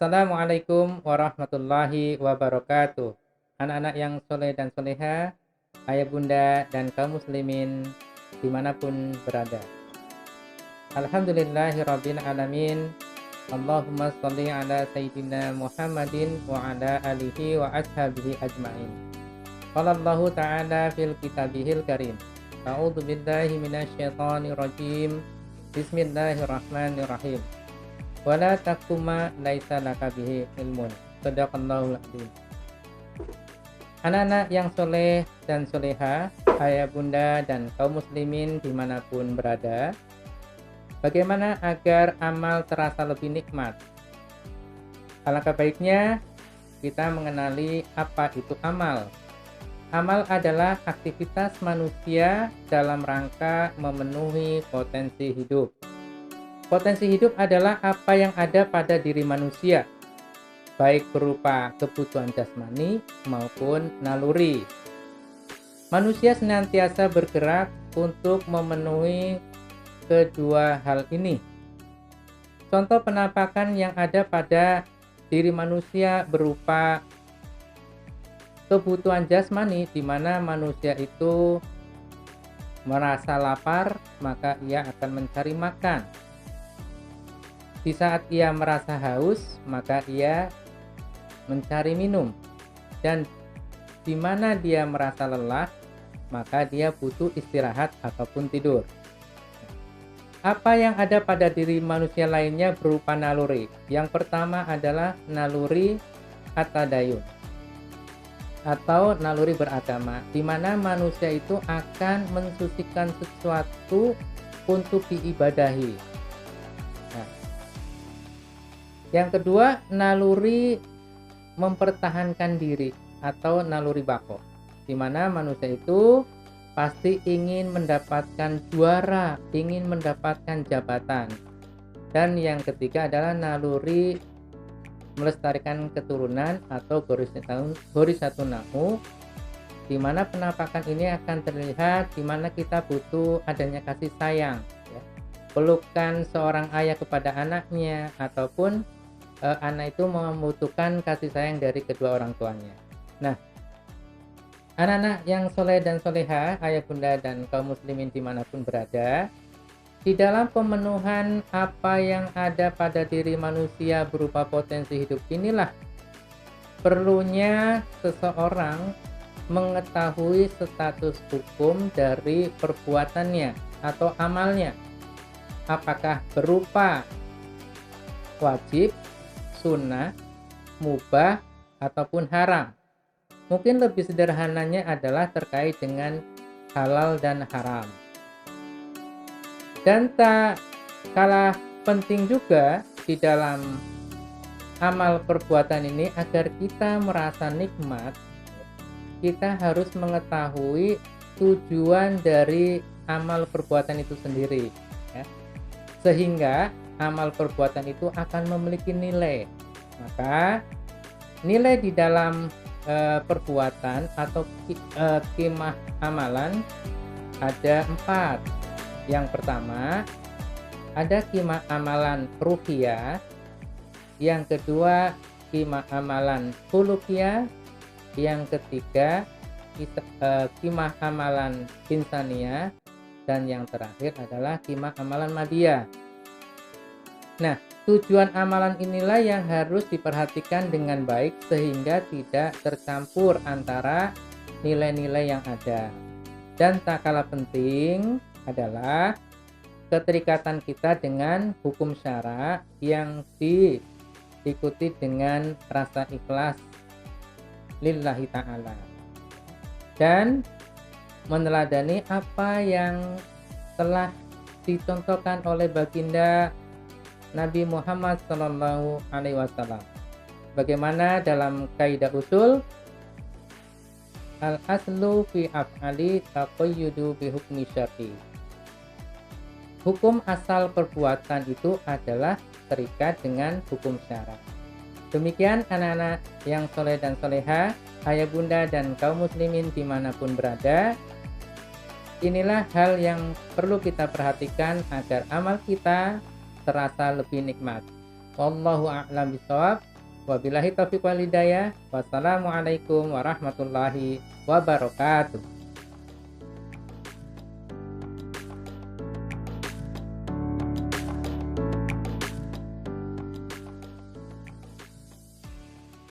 Assalamualaikum warahmatullahi wabarakatuh. Anak-anak yang soleh dan soleha, ayah bunda dan kaum muslimin dimanapun berada. Alhamdulillahirabbil alamin. Allahumma sholli ala sayyidina Muhammadin wa ala alihi wa ashabihi ajmain. Qala Allahu ta'ala fil kitabihil karim. A'udzu billahi minasyaitonir rajim. Bismillahirrahmanirrahim. Wala taquma laisa laka bihi ilmun. Shadaqallahul adzim. Anak-anak yang soleh dan soleha, ayah bunda dan kaum muslimin dimanapun berada, bagaimana agar amal terasa lebih nikmat? Alangkah baiknya kita mengenali apa itu amal. Amal adalah aktivitas manusia dalam rangka memenuhi potensi hidup. Potensi hidup adalah apa yang ada pada diri manusia, baik berupa kebutuhan jasmani maupun naluri. Manusia senantiasa bergerak untuk memenuhi kedua hal ini. Contoh penampakan yang ada pada diri manusia berupa kebutuhan jasmani, di mana manusia itu merasa lapar, maka ia akan mencari makan. Di saat ia merasa haus, maka ia mencari minum. Dan di mana dia merasa lelah, maka dia butuh istirahat ataupun tidur. Apa yang ada pada diri manusia lainnya berupa naluri. Yang pertama adalah naluri at-tadayun atau naluri beragama, di mana manusia itu akan mensucikan sesuatu untuk diibadahi. Yang kedua, naluri mempertahankan diri atau naluri bako, di mana manusia itu pasti ingin mendapatkan juara, ingin mendapatkan jabatan. Dan yang ketiga adalah naluri melestarikan keturunan atau Gorisatunahu, di mana penampakan ini akan terlihat di mana kita butuh adanya kasih sayang, ya. Pelukan seorang ayah kepada anaknya, ataupun anak itu membutuhkan kasih sayang dari kedua orang tuanya. Nah, anak-anak yang soleh dan soleha, ayah bunda dan kaum muslimin dimanapun berada, di dalam pemenuhan apa yang ada pada diri manusia berupa potensi hidup inilah perlunya seseorang mengetahui status hukum dari perbuatannya atau amalnya, apakah berupa wajib, sunnah, mubah, ataupun haram. Mungkin lebih sederhananya adalah terkait dengan halal dan haram. Dan tak kalah penting juga di dalam amal perbuatan ini, agar kita merasa nikmat, kita harus mengetahui tujuan dari amal perbuatan itu sendiri, ya. Sehingga amal perbuatan itu akan memiliki nilai. Maka nilai di dalam perbuatan atau qimah amalan ada 4. Yang pertama ada qimah amalan ruhiyah, yang kedua qimah amalan khuluqiyah, yang ketiga qimah amalan insaniyah, dan yang terakhir adalah qimah amalan madiyah. Nah, tujuan amalan inilah yang harus diperhatikan dengan baik sehingga tidak tercampur antara nilai-nilai yang ada. Dan tak kalah penting adalah keterikatan kita dengan hukum syara yang diikuti dengan rasa ikhlas lillahi ta'ala, dan meneladani apa yang telah dicontohkan oleh baginda Nabi Muhammad SAW. Bagaimana dalam kaidah usul, al-aslu fi af'ali taqayyudu bi hukmi syar'i. Hukum asal perbuatan itu adalah terikat dengan hukum syara. Demikian anak-anak yang soleh dan soleha, ayah bunda dan kaum muslimin dimanapun berada, inilah hal yang perlu kita perhatikan agar amal kita terasa lebih nikmat. Wallahu a'lam bishawab. Wabillahi taufiq wal hidayah. Wassalamualaikum warahmatullahi wabarakatuh.